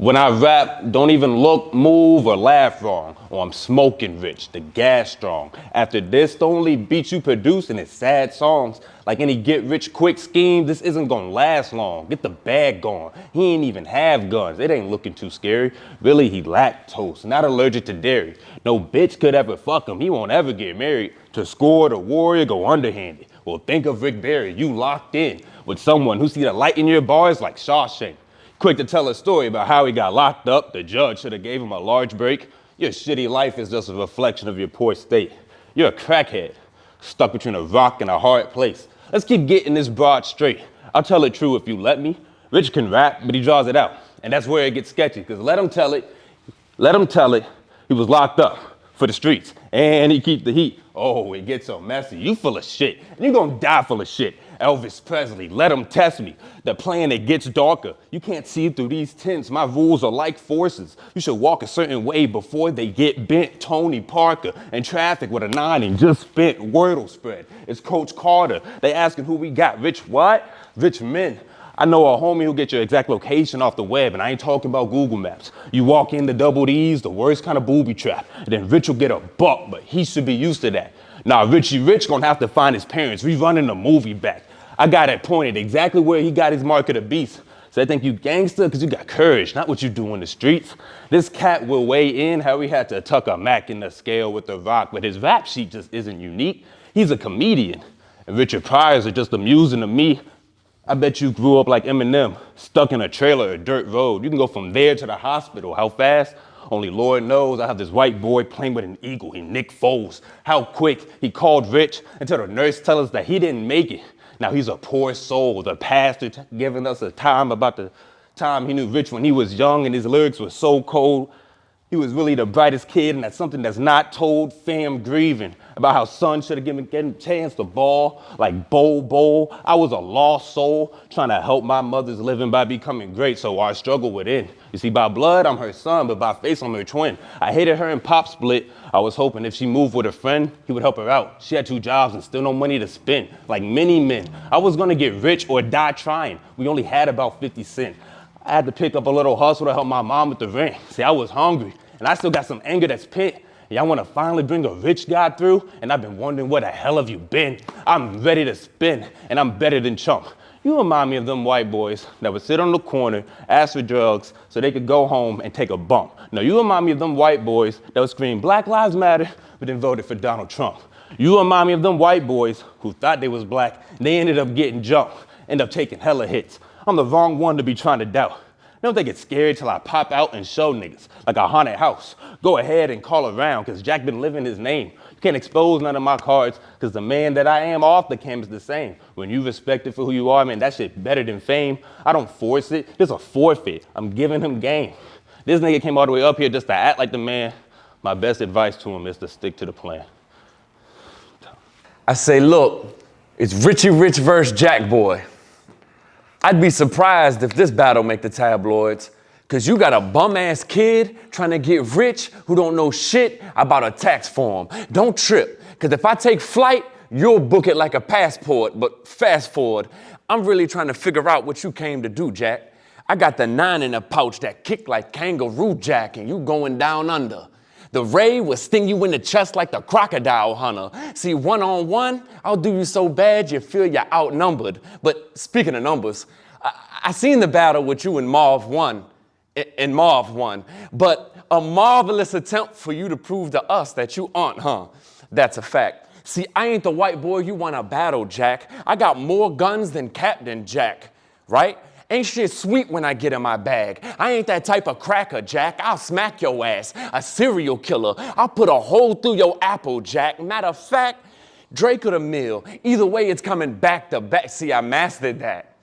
When I rap, don't even look, move, or laugh wrong. Or I'm smoking rich, the gas strong. After this, the only beats you produce and it's sad songs. Like any get-rich-quick scheme, this isn't gonna last long. Get the bag going. He ain't even have guns. It ain't looking too scary. Really, he lactose, not allergic to dairy. No bitch could ever fuck him. He won't ever get married. To score, the warrior go underhanded. Well, think of Rick Barry. You locked in with someone who see the light in your bars like Shawshank. Quick to tell a story about how he got locked up. The judge should have gave him a large break. Your shitty life is just a reflection of your poor state. You're a crackhead, stuck between a rock and a hard place. Let's keep getting this broad straight. I'll tell it true if you let me. Rich can rap, but he draws it out. And that's where it gets sketchy, because let him tell it, he was locked up for the streets, and he keep the heat. Oh, it gets so messy. You full of shit, and you're gonna die full of shit. Elvis Presley, let him test me. The planet gets darker. You can't see through these tints. My rules are like forces. You should walk a certain way before they get bent. Tony Parker in traffic with a 9 and just spent. Wordle spread. It's Coach Carter. They asking who we got. Rich what? Rich men. I know a homie who'll get your exact location off the web, and I ain't talking about Google Maps. You walk in the double D's, the worst kind of booby trap, and then Rich will get a buck, but he should be used to that. Nah, Richie Rich gonna have to find his parents, rerunning the movie back. I got it pointed exactly where he got his mark of the beast. So I think you gangster because you got courage, not what you do in the streets. This cat will weigh in how he had to tuck a Mac in the scale with the rock, but his rap sheet just isn't unique. He's a comedian, and Richard Pryor's are just amusing to me. I bet you grew up like Eminem, stuck in a trailer or a dirt road. You can go from there to the hospital. How fast? Only Lord knows. I have this white boy playing with an eagle. He Nick Foles. How quick he called Rich until the nurse tell us that he didn't make it. Now he's a poor soul. The pastor giving us a time about the time he knew Rich when he was young and his lyrics were so cold. He was really the brightest kid, and that's something that's not told. Fam grieving about how son should have given a chance to ball like bowl. I was a lost soul trying to help my mother's living by becoming great, so our struggle within. You see, by blood, I'm her son, but by face, I'm her twin. I hated her and Pop split. I was hoping if she moved with a friend, he would help her out. She had 2 jobs and still no money to spend, like many men. I was gonna get rich or die trying. We only had about 50 cents. I had to pick up a little hustle to help my mom with the rent. See, I was hungry. And I still got some anger that's pent. Y'all want to finally bring a rich guy through? And I've been wondering where the hell have you been? I'm ready to spin, and I'm better than Chump. You remind me of them white boys that would sit on the corner, ask for drugs, so they could go home and take a bump. No, you remind me of them white boys that would scream Black Lives Matter, but then voted for Donald Trump. You remind me of them white boys who thought they was black, and they ended up getting jumped, end up taking hella hits. I'm the wrong one to be trying to doubt. Don't they get scared till I pop out and show niggas like a haunted house? Go ahead and call around, cause Jack been living his name. You can't expose none of my cards, cause the man that I am off the cam is the same. When you respected for who you are, man, that shit better than fame. I don't force it, it's a forfeit. I'm giving him game. This nigga came all the way up here just to act like the man. My best advice to him is to stick to the plan. I say, look, it's Richie Rich versus JackBoy. I'd be surprised if this battle make the tabloids, cause you got a bum-ass kid trying to get rich who don't know shit about a tax form. Don't trip, cause if I take flight, you'll book it like a passport, but fast forward, I'm really trying to figure out what you came to do, Jack. I got the 9 in a pouch that kick like kangaroo jack, and you going down under. The ray will sting you in the chest like the crocodile hunter. See, one-on-one, I'll do you so bad you feel you're outnumbered. But speaking of numbers, I seen the battle with you and Marv won. But a marvelous attempt for you to prove to us that you aren't, huh? That's a fact. See, I ain't the white boy you wanna battle, Jack. I got more guns than Captain Jack, right? Ain't shit sweet when I get in my bag. I ain't that type of cracker, Jack. I'll smack your ass. A serial killer. I'll put a hole through your apple, Jack. Matter of fact, Drake or the Mill. Either way, it's coming back to back. See, I mastered that.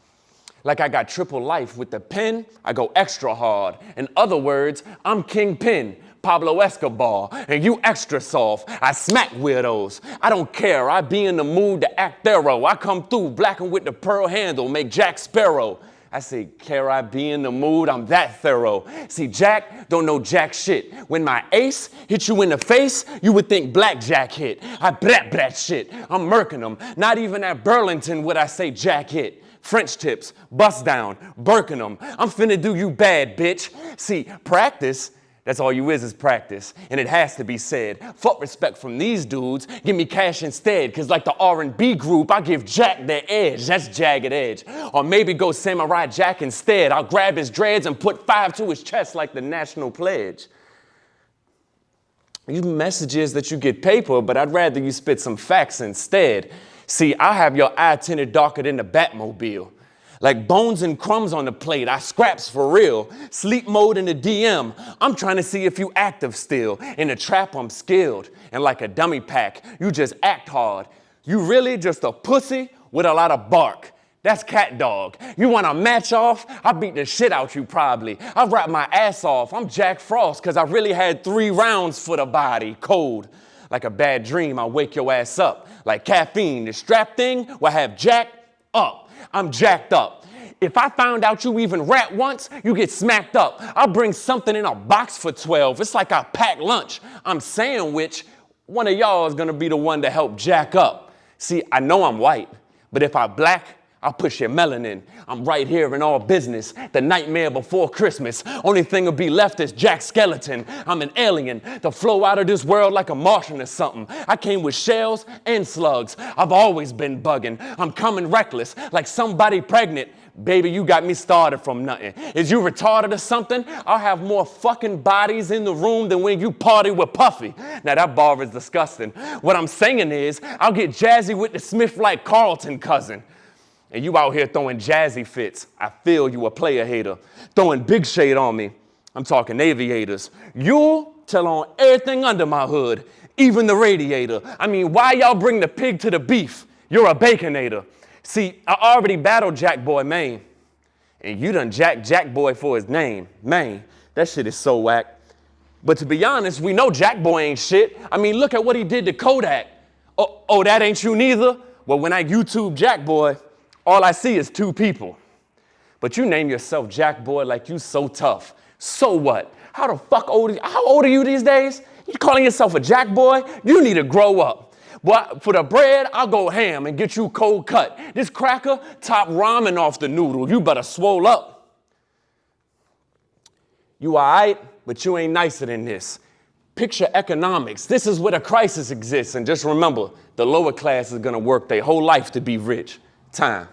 Like I got triple life with the pen, I go extra hard. In other words, I'm Kingpin, Pablo Escobar, and you extra soft. I smack weirdos. I don't care. I be in the mood to act thorough. I come through blacking with the pearl handle, make Jack Sparrow. I say, care I be in the mood, I'm that thorough. See, Jack don't know jack shit. When my ace hit you in the face, you would think blackjack hit. I brat shit. I'm murking them. Not even at Burlington would I say Jack hit. French tips, bust down, Birkenham. I'm finna do you bad, bitch. See, practice, that's all you is practice. And it has to be said. Fuck respect from these dudes. Give me cash instead. Cause like the R&B group, I give Jack their edge. That's jagged edge. Or maybe go Samurai Jack instead. I'll grab his dreads and put 5 to his chest like the national pledge. You messages that you get paper, but I'd rather you spit some facts instead. See, I have your eye tinted darker than the Batmobile. Like bones and crumbs on the plate, I scraps for real. Sleep mode in the DM, I'm trying to see if you active still. In the trap, I'm skilled. And like a dummy pack, you just act hard. You really just a pussy with a lot of bark. That's cat dog. You want to match off? I beat the shit out you probably. I rap my ass off. I'm Jack Frost because I really had 3 rounds for the body. Cold. Like a bad dream, I'll wake your ass up. Like caffeine, the strap thing will have Jack up. I'm jacked up. If I found out you even rap once, you get smacked up. I'll bring something in a box for 12. It's like I pack lunch. I'm saying which one of y'all is gonna be the one to help Jack up. See, I know I'm white, but if I black, I'll push your melanin. I'm right here in all business. The nightmare before Christmas. Only thing will be left is Jack's skeleton. I'm an alien to flow out of this world like a Martian or something. I came with shells and slugs. I've always been bugging. I'm coming reckless like somebody pregnant. Baby, you got me started from nothing. Is you retarded or something? I'll have more fucking bodies in the room than when you party with Puffy. Now that bar is disgusting. What I'm saying is, I'll get jazzy with the Smith like Carlton cousin. And you out here throwing jazzy fits. I feel you a player hater. Throwing big shade on me. I'm talking aviators. You'll tell on everything under my hood, even the radiator. I mean, why y'all bring the pig to the beef? You're a baconator. See, I already battled JackBoy, man. And you done JackBoy for his name. Man, that shit is so whack. But to be honest, we know JackBoy ain't shit. I mean, look at what he did to Kodak. Oh, that ain't you neither? Well, when I YouTube JackBoy, all I see is 2 people. But you name yourself JackBoy like you so tough. So what? How old are you these days? You calling yourself a JackBoy? You need to grow up. Boy, for the bread, I'll go ham and get you cold cut. This cracker top ramen off the noodle. You better swole up. You all right, but you ain't nicer than this. Picture economics. This is where the crisis exists. And just remember, the lower class is going to work their whole life to be rich. Time.